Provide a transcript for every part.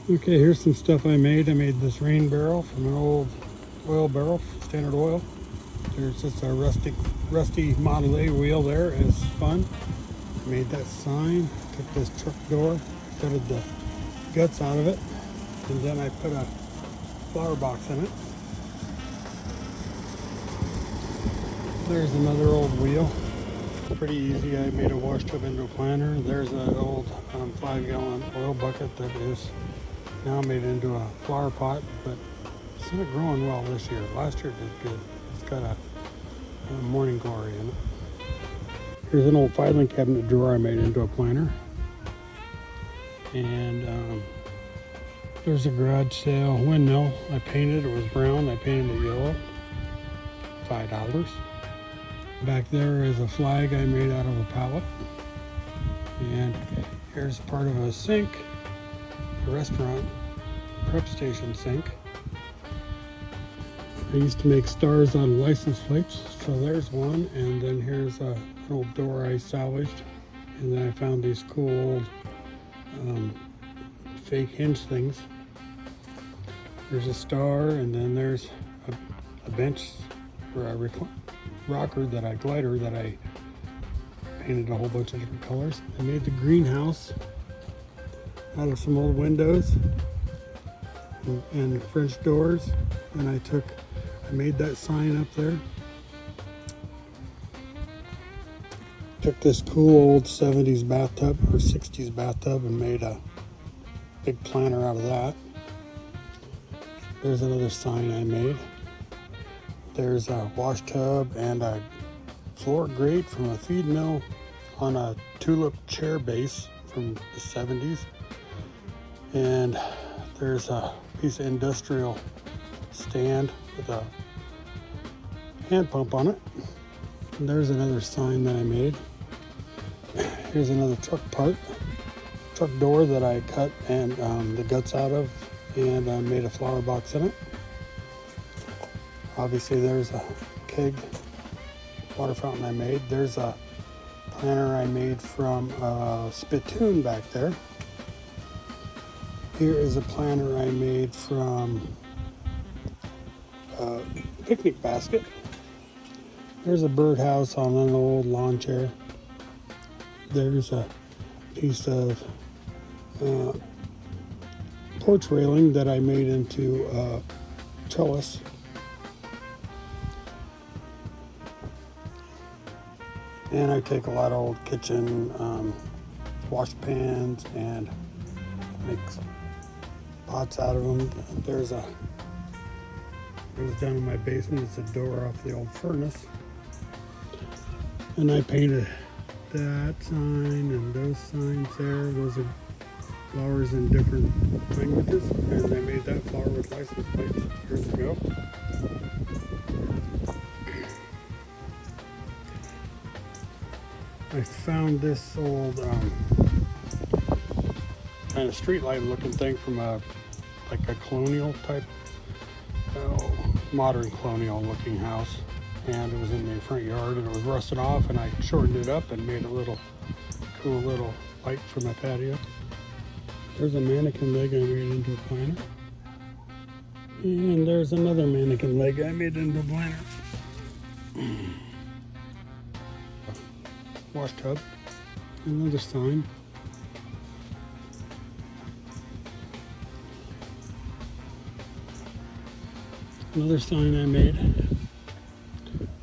Okay, here's some stuff I made. I made this rain barrel from an old oil barrel, Standard Oil. There's just a rusty Model A wheel there. It's fun. Made that sign. Took this truck door, gutted the guts out of it, and then I put a flower box in it. There's another old wheel. Pretty easy. I made a wash tub into a planter. There's an old 5-gallon oil bucket that is now made into a flower pot, but it's not growing well this year. Last year it did good. It's got a morning glory in it. Here's an old filing cabinet drawer I made into a planter. And there's a garage sale windmill. I painted it. It was brown. I painted it yellow. $5. Back there is a flag I made out of a pallet. And here's part of a sink, a restaurant prep station sink. I used to make stars out of license plates, so there's one. And then here's an old door I salvaged. And then I found these cool old fake hinge things. There's a star, and then there's a bench for a rocker glider that I painted a whole bunch of different colors. I made the greenhouse out of some old windows and French doors, and I made that sign up there. Took this cool old 70s bathtub or 60s bathtub and made a big planter out of that. There's another sign I made. There's a wash tub and a floor grate from a feed mill on a tulip chair base from the 70s. And there's a piece of industrial stand with a hand pump on it. And there's another sign that I made. Here's another truck door that I cut and the guts out of, and I made a flower box in it. Obviously there's a keg water fountain I made. There's a planter I made from a spittoon back there. Here is a planter I made from a picnic basket. There's a birdhouse on an old lawn chair. There's a piece of porch railing that I made into a trellis. And I take a lot of old kitchen wash pans and make pots out of them. It was down in my basement. It's a door off the old furnace. And I painted that sign and those signs there. Those are flowers in different languages. And I made that flower with license plates years ago. I found this old kind of streetlight looking thing from like a colonial type, modern colonial looking house, and it was in the front yard and it was rusted off, and I shortened it up and made a cool little light for my patio. There's a mannequin leg I made into a planter, and there's another mannequin leg I made into a planter. Wash tub, another sign. Another sign I made.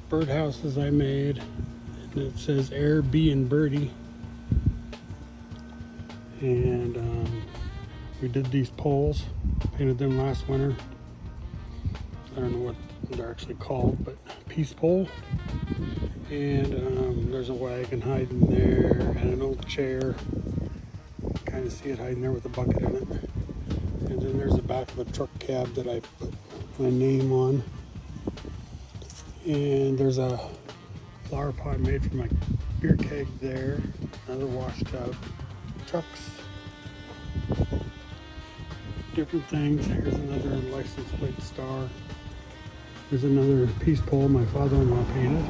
Birdhouses I made, and it says Air, Bee, and Birdie. And we did these poles, painted them last winter. I don't know what they're actually called, but peace pole. And there's a wagon hiding there and an old chair. Kind of see it hiding there with a bucket in it. And then there's the back of a truck cab that I put my name on. And there's a flower pot made from my beer keg there. Another wash tub. Trucks. Different things. Here's another license plate star. There's another peace pole my father-in-law painted.